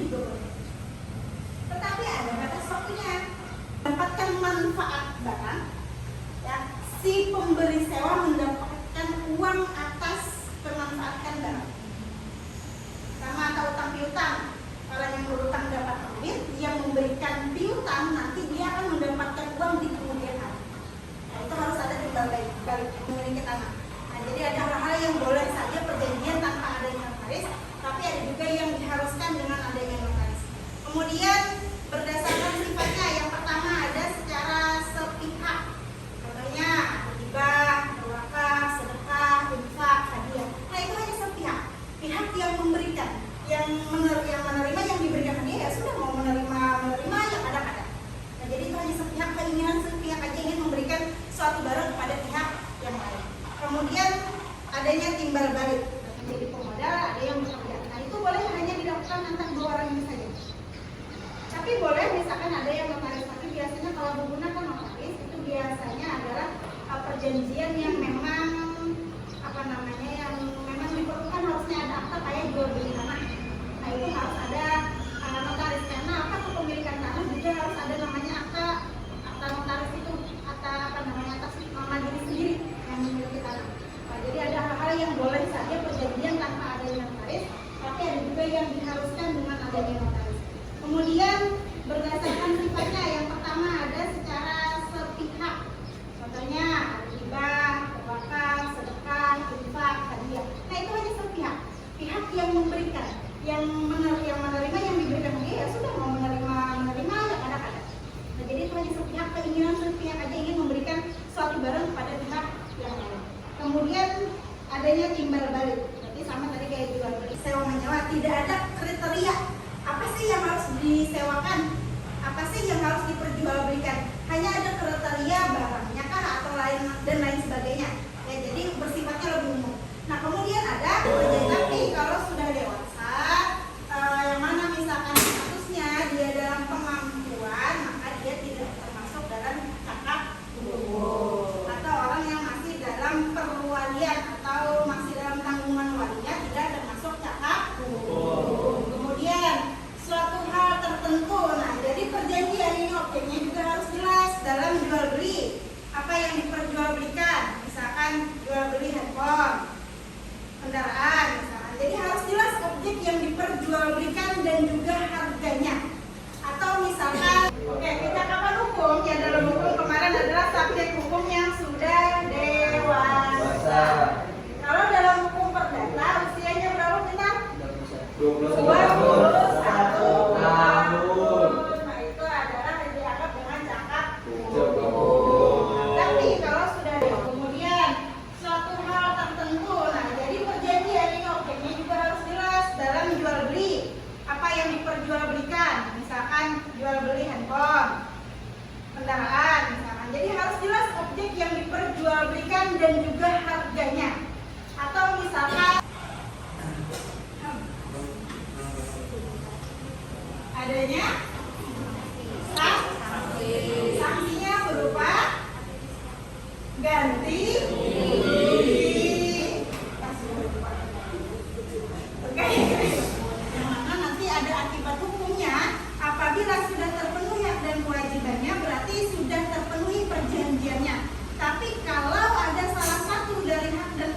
juga boleh. Tetapi ada batas waktunya. Mendapatkan manfaat barang, ya, si pemberi sewa mendapatkan uang atas pemanfaatkan barang. Sama atau utang piutang. Kalau yang berutang dapat duit, yang memberikan piutang nanti dia akan mendapatkan uang di kemudian hari. Nah, itu harus ada timbal balik memiliki tanah. Nah, jadi ada hal-hal yang boleh saja perjanjian tanpa adanya notaris, tapi ada juga yang diharuskan dengan adanya notaris. Kemudian berdasarkan sifatnya, yang pertama ada secara sepihak. Contohnya hibah, wakaf, sedekah, infak, hadiah. Nah, itu hanya sepihak. Pihak yang memberikan, yang menerima, yang diberikan hadiah ya sudah, mau menerima yang ada. Nah, jadi itu hanya sepihak, keinginan sepihak aja ingin memberikan suatu barang kepada pihak yang lain. Kemudian adanya timbal balik, jadi pemodal, ada yang bekerja. Nah, itu boleh hanya dilakukan antara dua orang ini saja. Tapi boleh misalkan ada yang notaris, tapi biasanya kalau menggunakan notaris itu biasanya adalah perjanjian yang memang yang memang diperlukan, harusnya ada akta kayak jual beli tanah. Nah, itu harus ada notaris, karena kepemilikan tanah juga harus ada namanya akta notaris itu, atas nama diri sendiri yang memiliki tanah. Nah, jadi ada hal-hal yang boleh saja perjanjian tanpa adanya notaris, tapi ada juga yang diharuskan dengan adanya notaris. Kemudian berdasarkan sifatnya, yang pertama ada secara sepihak. Contohnya hibah, wakaf, sedekah, infak, hadiah. Nah, itu hanya sepihak. Pihak yang memberikan, yang menerima, yang diberikan hadiah ya sudah, mau menerima yang ada. Nah, jadi itu hanya sepihak, keinginan sepihak aja ingin memberikan suatu barang kepada pihak yang lain. Kemudian adanya timbal balik. Berarti sama tadi kayak jual beli, sewa menyewa, tidak ada kriteria apa sih yang harus disewakan, apa sih yang harus diperjualbelikan. Hanya ada kriteria barangnya kah atau lain dan lain sebagainya. Ya, jadi bersifatnya lebih umum. Nah, kemudian ada tapi kalau sudah dewasa, yang mana misalkan statusnya dia dalam kemampuan, maka dia tidak termasuk dalam cakap hukum. Atau orang yang masih dalam perwalian atau masih dalam tanggungan walinya tidak termasuk cakap hukum. Kemudian suatu hal tertentu, nah jadi perjanjian ini objeknya juga harus jelas dalam jual beli. Apa yang diperjualbelikan, misalkan jual beli handphone, kendaraan misalkan. Jadi harus jelas objek yang diperjualbelikan dan juga harganya. Atau misalkan, oke, kecakapan hukum yang dalam hukum kemarin adalah subjek hukum yang sudah dewasa. Kalau dalam hukum perdata usianya berapa kita? 21 tahun. Nah, itu adalah dianggap dengan cakap hukum. Tapi kalau sudah kemudian suatu hal tertentu, nah jadi perjanjian ini objeknya juga harus jelas dalam jual beli. Apa yang diperjualbelikan, misalkan jual beli handphone, kendaraan misalkan. Jadi harus jelas objek yang diperjualbelikan dan juga harganya. Atau misalkan adanya sanksinya berupa ganti rugi. Oke, yang mana nanti ada akibat hukumnya apabila sudah terpenuhi hak dan kewajibannya, berarti sudah terpenuhi perjanjiannya. Tapi kalau ada salah satu dari hak dan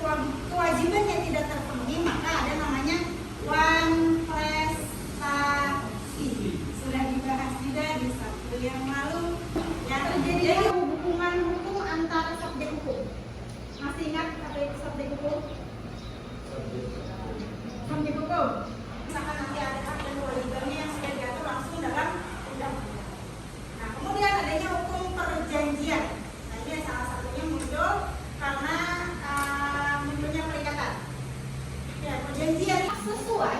kewajiban yang tidak terpenuhi, maka ada namanya wanprestasi. Sudah dibahas juga di Sabtu yang lalu. Ya, terjadi hubungan hukum antara subjek hukum. Masih ingat apa itu subjek hukum? Subjek hukum. Misalkan nanti ada hak dan kewajibannya yang sudah diatur langsung dalam undang-undang. Nah, kemudian adanya hukum perjanjian. Nah, ini salah satunya muncul karena munculnya perikatan. Ya, perjanjian sesuai